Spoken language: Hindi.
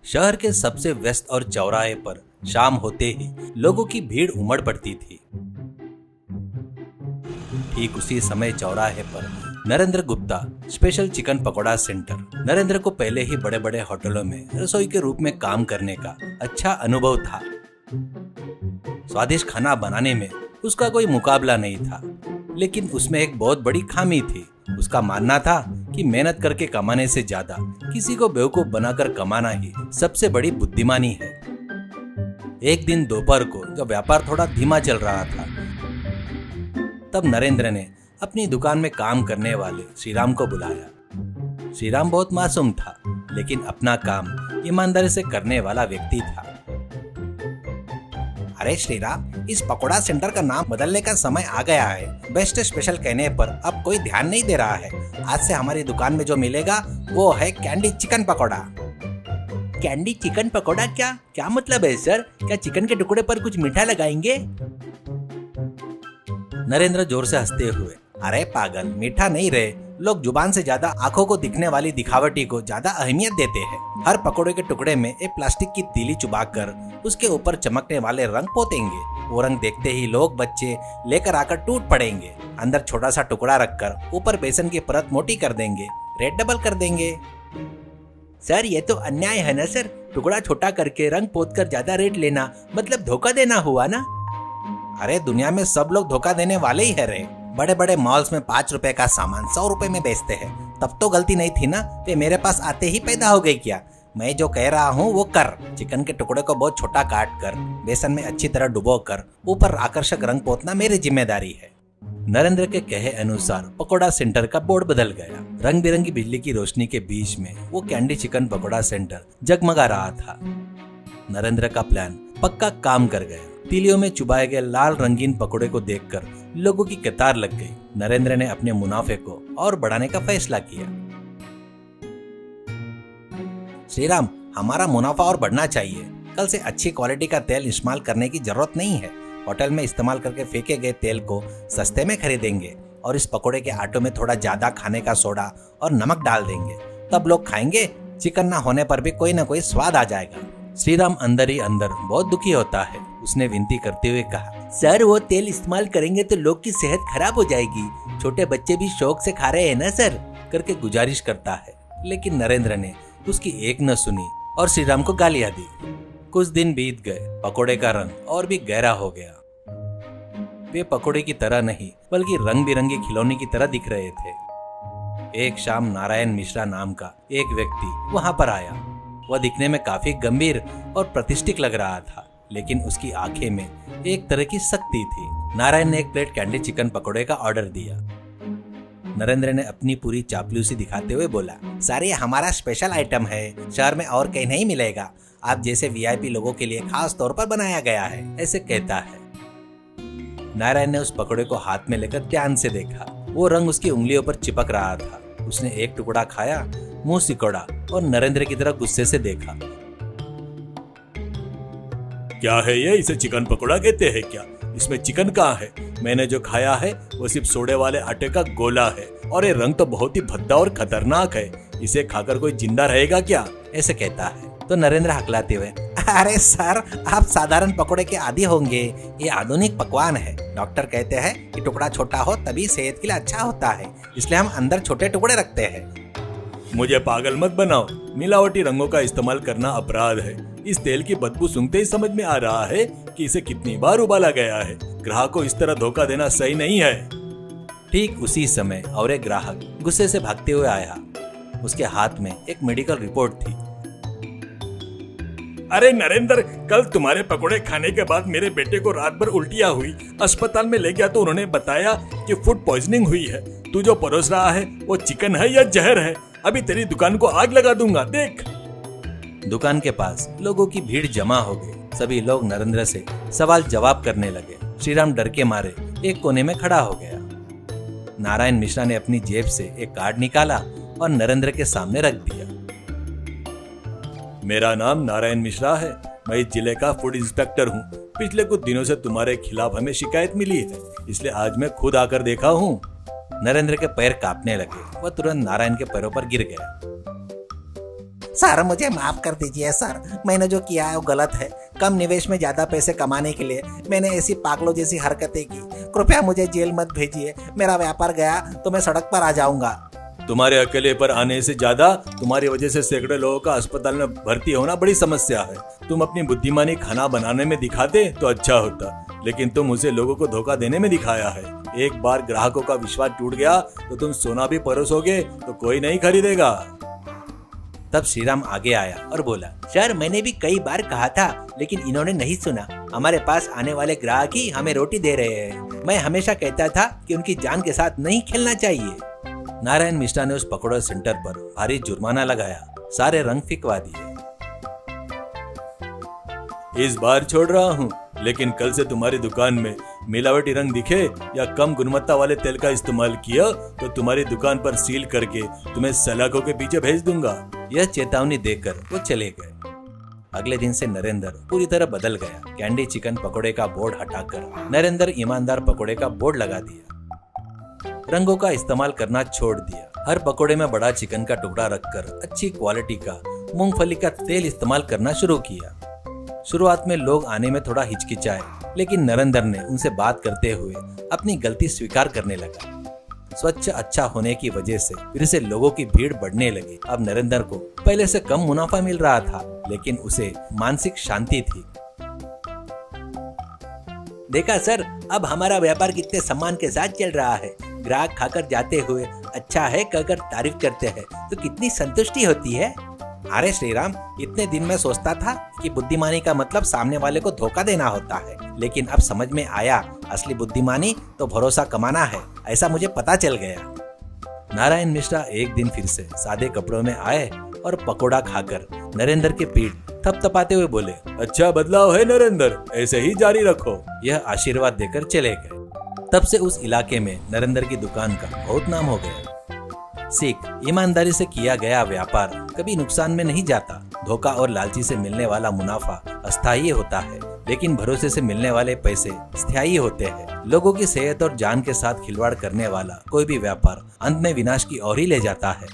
शहर के सबसे व्यस्त और चौराहे पर शाम होते ही लोगों की भीड़ उमड़ पड़ती थी। ठीक उसी समय चौराहे पर Narendra Gupta special chicken pakora centre. Narendra को पहले ही बड़े बड़े होटलों में रसोई के रूप में काम करने का अच्छा अनुभव था। स्वादिष्ट खाना बनाने में उसका कोई मुकाबला नहीं था, लेकिन उसमें एक बहुत बड़ी खामी थी। उसका मानना था कि मेहनत करके कमाने से ज्यादा किसी को बेवकूफ बनाकर कमाना ही सबसे बड़ी बुद्धिमानी है। एक दिन दोपहर को जब व्यापार थोड़ा धीमा चल रहा था, तब नरेंद्र ने अपनी दुकान में काम करने वाले श्रीराम को बुलाया। श्रीराम बहुत मासूम था, लेकिन अपना काम ईमानदारी से करने वाला व्यक्ति था। अरे श्रीराम, इस पकोड़ा सेंटर का नाम बदलने का समय आ गया है। बेस्ट स्पेशल कहने पर अब कोई ध्यान नहीं दे रहा है। आज से हमारी दुकान में जो मिलेगा वो है candy chicken pakora. Candy chicken pakora? क्या मतलब है सर? क्या चिकन के टुकड़े पर कुछ मीठा लगाएंगे? नरेंद्र जोर से हंसते हुए, अरे पागल, मीठा नहीं रे। लोग जुबान से ज्यादा आंखों को दिखने वाली दिखावटी को ज्यादा अहमियत देते हैं। हर पकोड़े के टुकड़े में एक प्लास्टिक की तीली चुबाकर उसके ऊपर चमकने वाले रंग पोतेंगे। वो रंग देखते ही लोग बच्चे लेकर आकर टूट पड़ेंगे। अंदर छोटा सा टुकड़ा रखकर ऊपर बेसन की परत मोटी कर देंगे, रेट डबल कर देंगे। सर, ये तो अन्याय है ना सर। टुकड़ा छोटा करके रंग पोत कर ज्यादा रेट लेना मतलब धोखा देना हुआ ना। अरे दुनिया में सब लोग धोखा देने वाले ही है रे। बड़े बड़े मॉल्स में 5 रुपए का सामान 100 रुपए में बेचते हैं। तब तो गलती नहीं थी ना, वे मेरे पास आते ही पैदा हो गई क्या? मैं जो कह रहा हूँ वो कर। चिकन के टुकड़े को बहुत छोटा काट कर बेसन में अच्छी तरह डुबो कर ऊपर आकर्षक रंग पोतना मेरी जिम्मेदारी है। नरेंद्र के कहे अनुसार पकोड़ा सेंटर का बोर्ड बदल गया। रंग बिरंगी बिजली की रोशनी के बीच में वो कैंडी चिकन पकोड़ा सेंटर जगमगा रहा था। नरेंद्र का प्लान पक्का काम कर गया। तीलियों में चुबाए गए लाल रंगीन पकोड़े को देखकर लोगों की कतार लग गई। नरेंद्र ने अपने मुनाफे को और बढ़ाने का फैसला किया। श्रीराम, हमारा मुनाफा और बढ़ना चाहिए। कल से अच्छी क्वालिटी का तेल इस्तेमाल करने की जरूरत नहीं है। होटल में इस्तेमाल करके फेंके गए तेल को सस्ते में खरीदेंगे और इस पकोड़े के आटे में थोड़ा ज्यादा खाने का सोडा और नमक डाल देंगे। तब लोग खाएंगे। चिकन ना होने पर भी कोई ना कोई स्वाद आ जाएगा। श्रीराम अंदर ही अंदर बहुत दुखी होता है। उसने विनती करते हुए कहा, सर, वो तेल इस्तेमाल करेंगे तो लोग की सेहत खराब हो जाएगी। छोटे बच्चे भी शौक से खा रहे हैं ना सर, करके गुजारिश करता है। लेकिन नरेंद्र ने उसकी एक न सुनी और श्रीराम को गालियां दी। कुछ दिन बीत गए। पकोड़े का रंग और भी गहरा हो गया। वे पकोड़े की तरह नहीं बल्कि रंग बिरंगे खिलौने की तरह दिख रहे थे। एक शाम नारायण मिश्रा नाम का एक व्यक्ति वहां पर आया। वह दिखने में काफी गंभीर और प्रतिष्ठित लग रहा था, लेकिन उसकी आंखें में एक तरह की शक्ति थी। नारायण ने एक प्लेट कैंडी चिकन पकोड़े का ऑर्डर दिया। नरेंद्र ने अपनी पूरी चापलूसी दिखाते हुए बोला, सर, ये हमारा स्पेशल आइटम है। शहर में और कहीं नहीं मिलेगा। आप जैसे वीआईपी लोगों के लिए खास तौर पर बनाया गया है, ऐसे कहता है। नारायण ने उस पकोड़े को हाथ में लेकर ध्यान से देखा। वो रंग उसकी उंगलियों पर चिपक रहा था। उसने एक टुकड़ा खाया, मुंह सिकोड़ा और नरेंद्र की तरफ गुस्से से देखा। क्या है ये? इसे चिकन पकोड़ा कहते हैं क्या? इसमें चिकन कहाँ है? मैंने जो खाया है वो सिर्फ सोडे वाले आटे का गोला है और ये रंग तो बहुत ही भद्दा और खतरनाक है। इसे खाकर कोई जिंदा रहेगा क्या? ऐसे कहता है। तो नरेंद्र हकलाते हुए, अरे सर, आप साधारण पकोड़े के आदी होंगे। ये आधुनिक पकवान है। डॉक्टर कहते हैं कि टुकड़ा छोटा हो तभी सेहत के लिए अच्छा होता है, इसलिए हम अंदर छोटे टुकड़े रखते हैं। मुझे पागल मत बनाओ। मिलावटी रंगों का इस्तेमाल करना अपराध है। इस तेल की बदबू सूंघते ही समझ में आ रहा है कि इसे कितनी बार उबाला गया है। ग्राहक को इस तरह धोखा देना सही नहीं है। ठीक उसी समय और एक ग्राहक गुस्से से भागते हुए आया। उसके हाथ में एक मेडिकल रिपोर्ट थी। अरे नरेंद्र, कल तुम्हारे पकोड़े खाने के बाद मेरे बेटे को रात भर उल्टियाँ हुई। अस्पताल में ले गया तो उन्होंने बताया कि फूड पॉइजनिंग हुई है। तू जो परोस रहा है वो चिकन है या जहर है? अभी तेरी दुकान को आग लगा दूंगा, देख। दुकान के पास लोगों की भीड़ जमा हो गई। सभी लोग नरेंद्र से सवाल जवाब करने लगे। श्रीराम डर के मारे एक कोने में खड़ा हो गया। नारायण मिश्रा ने अपनी जेब से एक कार्ड निकाला और नरेंद्र के सामने रख दिया। मेरा नाम नारायण मिश्रा है। मैं इस जिले का फूड इंस्पेक्टर हूँ। पिछले कुछ दिनों से तुम्हारे खिलाफ हमें शिकायत मिली है, इसलिए आज मैं खुद आकर देखा हूँ। नरेंद्र के पैर कांपने लगे। वह तुरंत नारायण के पैरों पर गिर गया। सर मुझे माफ कर दीजिए सर, मैंने जो किया है वो गलत है। कम निवेश में ज्यादा पैसे कमाने के लिए मैंने ऐसी पागलों जैसी हरकतें की। कृपया मुझे जेल मत भेजिए, मेरा व्यापार गया तो मैं सड़क पर आ जाऊंगा। तुम्हारे अकेले पर आने से ज्यादा तुम्हारी वजह से सैकड़ों लोगों का अस्पताल में भर्ती होना बड़ी समस्या है। तुम अपनी बुद्धिमानी खाना बनाने में दिखाते तो अच्छा होता, लेकिन तुम उसे लोगों को धोखा देने में दिखाया है। एक बार ग्राहकों का विश्वास टूट गया तो तुम सोना भी परोसोगे तो कोई नहीं खरीदेगा। तब श्रीराम आगे आया और बोला, सर मैंने भी कई बार कहा था, लेकिन इन्होंने नहीं सुना। हमारे पास आने वाले ग्राहक ही हमें रोटी दे रहे हैं। मैं हमेशा कहता था कि उनकी जान के साथ नहीं खेलना चाहिए। नारायण मिश्रा ने उस पकौड़ा सेंटर पर भारी जुर्माना लगाया, सारे रंग फिकवा दिए। इस बार छोड़ रहा हूँ, लेकिन कल से तुम्हारी दुकान में मिलावटी रंग दिखे या कम गुणवत्ता वाले तेल का इस्तेमाल किया तो तुम्हारी दुकान पर सील करके तुम्हें सलाखों के पीछे भेज दूंगा। यह चेतावनी देकर वो चले गए। अगले दिन से नरेंद्र पूरी तरह बदल गया। कैंडी चिकन पकोड़े का बोर्ड हटाकर नरेंद्र ईमानदार पकोड़े का बोर्ड लगा दिया। रंगों का इस्तेमाल करना छोड़ दिया। हर पकोड़े में बड़ा चिकन का टुकड़ा रखकर अच्छी क्वालिटी का मूंगफली का तेल इस्तेमाल करना शुरू किया। शुरुआत में लोग आने में थोड़ा हिचकिचाए, लेकिन नरेंद्र ने उनसे बात करते हुए अपनी गलती स्वीकार करने लगा। स्वच्छ अच्छा होने की वजह से फिर से लोगों की भीड़ बढ़ने लगी। अब नरेंद्र को पहले से कम मुनाफा मिल रहा था, लेकिन उसे मानसिक शांति थी। देखा सर, अब हमारा व्यापार कितने सम्मान के साथ चल रहा है। ग्राहक खाकर जाते हुए अच्छा है कहकर तारीफ करते हैं तो कितनी संतुष्टि होती है। अरे श्रीराम, इतने दिन में सोचता था कि बुद्धिमानी का मतलब सामने वाले को धोखा देना होता है, लेकिन अब समझ में आया असली बुद्धिमानी तो भरोसा कमाना है। ऐसा मुझे पता चल गया। नारायण मिश्रा एक दिन फिर से सादे कपड़ों में आए और पकोड़ा खाकर नरेंद्र के पीठ थपथपाते हुए बोले, अच्छा बदलाव है नरेंद्र, ऐसे ही जारी रखो। यह आशीर्वाद देकर चले गए। तब से उस इलाके में नरेंद्र की दुकान का बहुत नाम हो गया। सीख, ईमानदारी से किया गया व्यापार कभी नुकसान में नहीं जाता। धोखा और लालची से मिलने वाला मुनाफा अस्थायी होता है, लेकिन भरोसे से मिलने वाले पैसे स्थायी होते हैं। लोगों की सेहत और जान के साथ खिलवाड़ करने वाला कोई भी व्यापार अंत में विनाश की ओर ही ले जाता है।